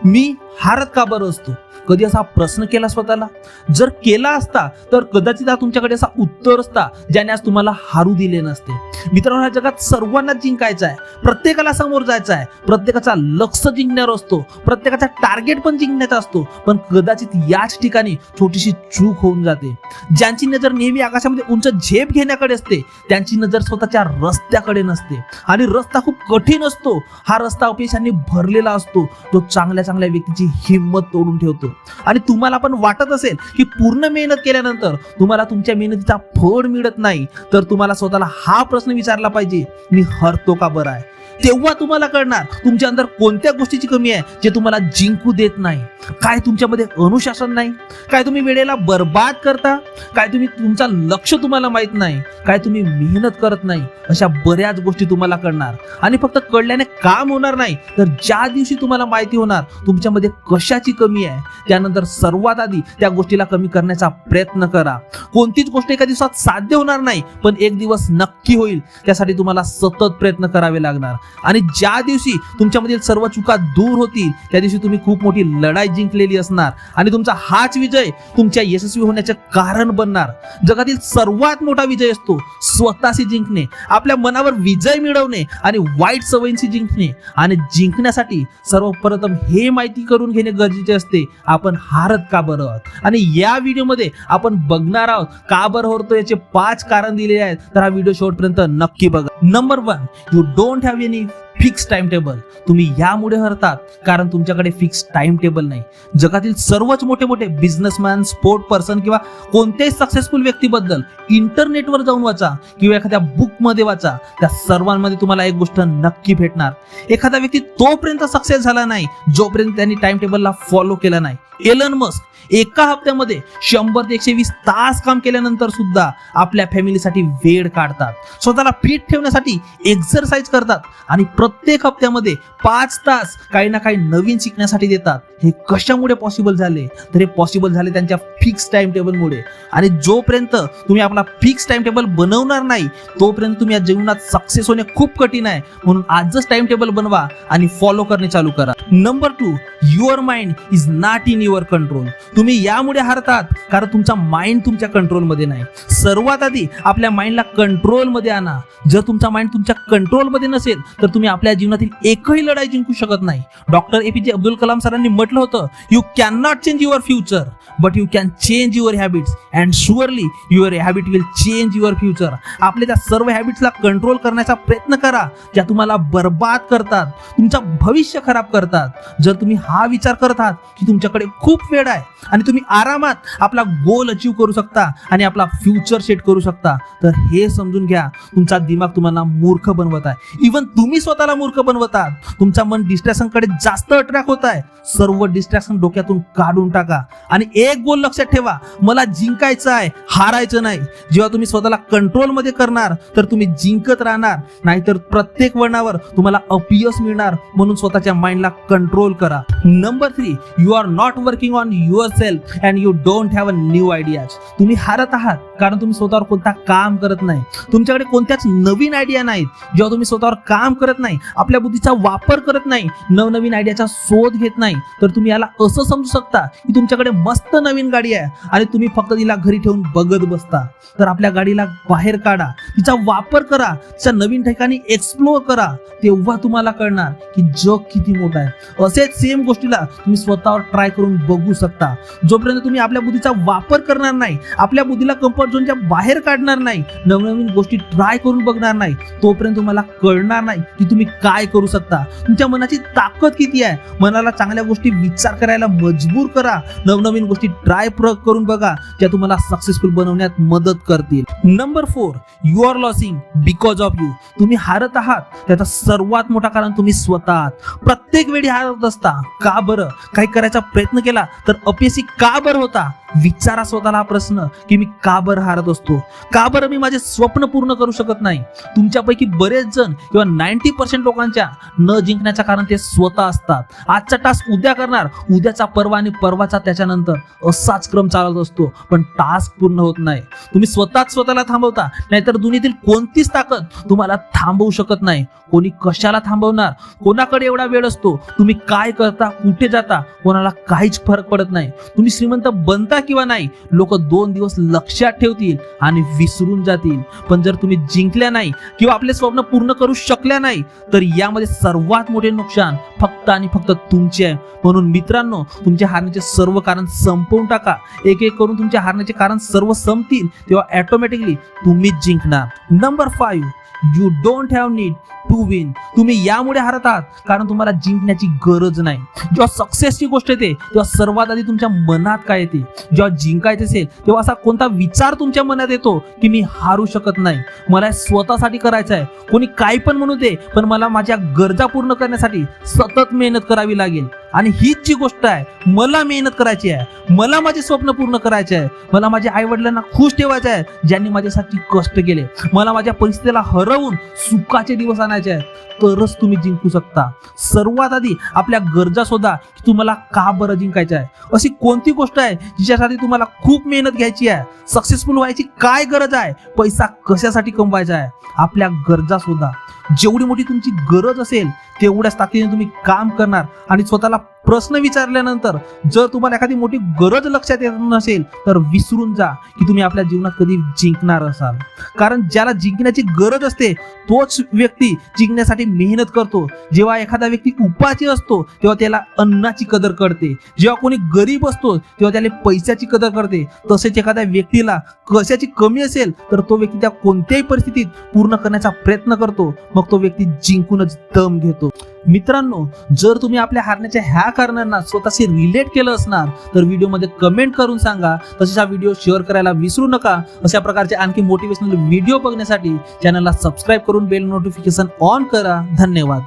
मी हारत का बरं असतो? कधी असा प्रश्न केला स्वतःला? जर केला असता तर कदाचित तुमच्याकडे असा उत्तर असता ज्याने आज तुम्हाला हारू दिले नसते. मित्रांनो, ह्या जगात सर्वांना जिंकायचं आहे, प्रत्येकाला समोर जायचं आहे, प्रत्येकाचा लक्ष जिंकण्यावर असतो, प्रत्येकाचा टार्गेट पण जिंकण्याचा असतो. पण कदाचित याच ठिकाणी छोटीशी चूक होऊन जाते. ज्यांची नजर नेहमी आकाशामध्ये उंच झेप घेण्याकडे असते त्यांची नजर स्वतःच्या रस्त्याकडे नसते. आणि रस्ता खूप कठीण असतो. हा रस्ता अपयशांनी भरलेला असतो. तो चांगल्या चांगल्या व्यक्तीची हिंमत तोडून ठेवतो. आणि तुम्हाला पण वाटत असेल की पूर्ण मेहनत केल्यानंतर तुम्हाला तुमच्या मेहनतीचा फळ मिळत नाही, तर तुम्हाला स्वतःला हा प्रश्न विचारला पाहिजे, मी हरतो का बरं आहे? तेव्हा तुम्हाला कळणार तुमच्या अंदर कोणत्या गोष्टीची कमी आहे जे तुम्हाला जिंकू देत नाही. काय तुमच्यामध्ये अनुशासन नाही? काय तुम्ही वेळेला बर्बाद करता? काय तुमचा लक्ष तुम्हाला माहित नाही? काय तुम्ही मेहनत करत नाही? अशा बऱ्याच गोष्टी तुम्हाला कळणार. आणि फक्त कळल्याने काम होणार नाही, तर ज्या दिवशी तुम्हाला माहिती होणार तुमच्यामध्ये कशाची कमी आहे, त्यानंतर सर्वात आधी त्या गोष्टीला कमी करण्याचा प्रयत्न करा. कोणतीच गोष्ट एका दिवसात साध्य होणार नाही, पण एक दिवस नक्की होईल. त्यासाठी तुम्हाला सतत प्रयत्न करावे लागणार. आणि ज्या दिवशी तुमच्यामधील सर्व चुका दूर होतील त्या दिवशी तुम्ही खूप मोठी लढाई जिंकलेली असणार. आणि तुमचा हाच विजय तुमच्या यशस्वी होण्याचे कारण बनणार. जगातील सर्वात मोठा विजय असतो स्वतःशी जिंकणे, आपल्या मनावर विजय मिळवणे आणि वाईट सवयींशी जिंकणे. आणि जिंकण्यासाठी सर्वप्रथम हे माहिती करून घेणे गरजेचे असते, आपण हारत का बरं आहोत. आणि या व्हिडिओमध्ये आपण बघणार आहोत का बरं हरतो याचे 5 कारण दिलेले आहेत. तर हा व्हिडिओ शेवटपर्यंत नक्की बघा. Number 1, you don't have any fix time table. तुम्ही यामुळे हरतात कारण तुमच्याकडे फिक्स टाइम टेबल नाही. जगातील सर्वच मोठे बिझनेसमॅन, स्पोर्ट पर्सन किंवा कोणत्याही सक्सेसफुल व्यक्तीबद्दल इंटरनेटवर जाऊन वाचा किंवा एखाद्या बुकमध्ये वाचा, त्या सर्वांमध्ये तुम्हाला एक गोष्ट नक्की भेटणार. एखादा व्यक्ती तोपर्यंत सक्सेस झाला नाही जोपर्यंत त्यांनी टाइम टेबलला फॉलो केला नाही. एलन मस्क एका हप्त्यामध्ये 100 ते 120 तास काम केल्यानंतर सुद्धा आपल्या फॅमिलीसाठी वेळ काढतात, स्वतःला फिट ठेवण्यासाठी एक्सरसाइज करतात आणि प्रत्येक हप्त्यामध्ये 5 तास काही ना काही नवीन शिकण्यासाठी देतात. हे कशामुळे पॉसिबल झाले? तर हे पॉसिबल झाले त्यांच्या फिक्स टाइम टेबलमुळे. आणि जोपर्यंत तुम्ही आपला फिक्स टाइम टेबल बनवणार नाही तोपर्यंत तुम्ही या जीवनात सक्सेस होणे खूप कठीण आहे. म्हणून आजच टाइम टेबल बनवा आणि फॉलो करणे चालू करा. Number 2, your mind is not in your control. तुम्ही यामुळे हारतात कारण तुमचा माइंड तुमच्या कंट्रोलमध्ये नाही. सर्वात आधी आपल्या माइंडला कंट्रोलमध्ये आणा. जर तुमचा माइंड तुमच्या कंट्रोलमध्ये नसेल तर तुम्ही आपल्या जीवनातील एकही लढाई जिंकू शकत नाही. डॉक्टर APJ अब्दुल कलाम सरांनी म्हटलं होतं, you can not change your future but you can change your habits and surely your habit will change your future. आपल्या त्या सर्व हॅबिट्सला कंट्रोल करण्याचा प्रयत्न करा ज्या तुम्हाला बर्बाद करतात, तुमचं भविष्य खराब करतात. जर तुम्ही हा विचार करत आहात की तुमच्याकडे खूप वेळ आहे आणि तुम्ही आरामात आपला गोल अचीव करू शकता आणि आपला फ्युचर सेट करू शकता, तर हे समजून घ्या तुमचा दिमाग तुम्हाला मूर्ख बनवत आहे. इव्हन तुम्ही स्वतःला मूर्ख बनवत आहात. तुमचा मन डिस्ट्रॅक्शनकडे जास्त अट्रॅक्ट होत आहे. सर्व डिस्ट्रॅक्शन डोक्यातून काढून टाका आणि एक गोल लक्षात ठेवा, मला जिंकायचं आहे, हारायचं नाही. जेव्हा तुम्ही स्वतःला कंट्रोलमध्ये करणार तर तुम्ही जिंकत राहणार, नाहीतर प्रत्येक वळणावर तुम्हाला अपयश मिळणार. म्हणून स्वतःच्या माइंडला कंट्रोल करा. Number 3, you are not working on yourself and you don't have a new ideas. तुम्ही हारत आहात कारण तुम्ही स्वतःवर कोणता काम करत नाही. तुमच्याकडे कोणत्याच नवीन आयडिया नाहीत. जेव्हा तुम्ही स्वतःवर काम करत नाही, आपल्या बुद्धीचा वापर करत नाही, नवनवीन आयडियाचा शोध घेत नाही, तर तुम्ही याला असं समजू शकता की तुमच्याकडे मस्त नवीन गाडी आहे आणि तुम्ही फक्त तिला घरी ठेवून बघत बसता. तर आपल्या गाडीला बाहेर काढा, तिचा वापर करा, तिच्या नवीन ठिकाणी एक्सप्लोर करा. तेव्हा तुम्हाला कळणार की जग किती मोठं आहे. असेच सेम गोष्टीला तुम्ही स्वतःवर ट्राय करून बघू शकता. जोपर्यंत तुम्ही आपल्या बुद्धीचा वापर करणार नाही, आपल्या बुद्धीला कम्फर्ट झोनच्या बाहेर काढणार नाही, नवनवीन गोष्टी ट्राय करून बघणार नाही, तोपर्यंत तुम्हाला कळणार नाही की तुम्ही काय करू शकता. तुमच्या मनाची ताकद किती आहे. मनाला चांगल्या गोष्टी विचार करायला मजबूर करा. नवनवीन गोष्टी ट्राय प्रयोग करून बघा ज्या तुम्हाला सक्सेसफुल बनवण्यात मदत करतील. Number 4, you are losing because of you. तुम्ही हारत आहात त्याचा सर्वात मोठा कारण तुम्ही स्वतः आहात. प्रत्येक वेळी हारत असता. का बरं? काही करायचा प्रयत्न केला तर अपयशी का बरं होता? विचारा स्वतःला हा प्रश्न की मी का बरं हारत असतो, का बरं मी माझे स्वप्न पूर्ण करू शकत नाही. तुमच्यापैकी बरेच जण किंवा 90% लोकांच्या न जिंकण्याचं कारण ते स्वतः असतात. आजचा टास्क उद्या करणार, उद्याचा परवा आणि परवाचा त्याच्यानंतर असाच क्रम चालत असतो, पण टास्क पूर्ण होत नाही. तुम्ही स्वतःच स्वतःला थांबवता, नाहीतर दुनियेतील कोणतीच ताकद तुम्हाला थांबवू शकत नाही. कोणी कशाला थांबवणार, कोणाकडे एवढा वेळ असतो, तुम्ही काय करता, कुठे जाता, कोणाला काहीच फरक पडत नाही. तुम्ही श्रीमंत बनता किंवा नाही, लोक 2 दिवस लक्षात ठेवतील आणि विसरून जातील. पण जर तुम्ही जिंकल्या नाही किंवा आपले स्वप्न पूर्ण करू शकल्या नाही, तर यामध्ये सर्वात मोठे नुकसान फक्त आणि फक्त तुमचे आहे. म्हणून मित्रांनो, तुमचे हारण्याचे सर्व कारण संपवून टाका. एक एक करून तुमच्या हारण्याचे कारण सर्व संपतील, तेव्हा ऑटोमॅटिकली तुम्हीच जिंकणार. Number 5, you don't have need to win. तुम्ही यामुळे हारत आहात कारण तुम्हाला जिंकण्याची गरज नाही. जेव्हा सक्सेसची गोष्ट येते तेव्हा सर्वात आधी तुमच्या मनात काय येते? जेव्हा जिंकायचे असेल तेव्हा असा कोणता विचार तुमच्या मनात येतो की मी हारू शकत नाही, मला स्वतःसाठी करायचं आहे. कोणी काही पण म्हणू दे, पण मला माझ्या गरजा पूर्ण करण्यासाठी सतत मेहनत करावी लागेल. आणि हीच जी गोष्ट आहे, मला मेहनत करायची आहे, मला माझे स्वप्न पूर्ण करायचे आहे, मला माझ्या आई वडिलांना खुश ठेवायचे आहे ज्यांनी माझ्यासाठी कष्ट केले, मला माझ्या परिस्थितीला हरवून सुखाचे दिवस आणायचे आहेत, तरच तुम्ही जिंकू शकता. सर्वात आधी आपल्या गरजा शोधा की तुम्हाला का बरं जिंकायचं आहे. अशी कोणती गोष्ट आहे जिच्यासाठी तुम्हाला खूप मेहनत घ्यायची आहे, सक्सेसफुल व्हायची काय गरज आहे, पैसा कशासाठी कमवायचा आहे. आपल्या गरजा शोधा. जेवढी मोठी तुमची गरज असेल तेवढ्याच ताकदीने तुम्ही काम करणार. आणि स्वतःला प्रश्न विचारल्यानंतर जर तुम्हाला एखादी मोठी गरज लक्षात येत नसेल तर विसरून जा की तुम्ही आपल्या जीवनात कधी जिंकणार असाल. कारण ज्याला जिंकण्याची गरज असते तोच व्यक्ती जिंकण्यासाठी मेहनत करतो. जेव्हा एखादा व्यक्ती उपाशी असतो तेव्हा त्याला अन्नाची कदर कळते, जेव्हा कोणी गरीब असतो तेव्हा त्याला पैशाची कदर करते. तसेच एखाद्या व्यक्तीला कशाची कमी असेल तर तो व्यक्ती त्या कोणत्याही परिस्थितीत पूर्ण करण्याचा प्रयत्न करतो, मग तो व्यक्ती जिंकूनच दम घेतो. मित्रांनो, जर तुम्ही आपल्या हारण्याच्या ह्या कारणांना स्वतःशी रिलेट केलं असणार तर व्हिडिओमध्ये कमेंट करून सांगा. तसेच हा व्हिडिओ शेअर करायला विसरू नका. अशा प्रकारचे आणखी मोटिवेशनल व्हिडिओ बघण्यासाठी चॅनलला सबस्क्राईब करून बेल नोटिफिकेशन ऑन करा. धन्यवाद.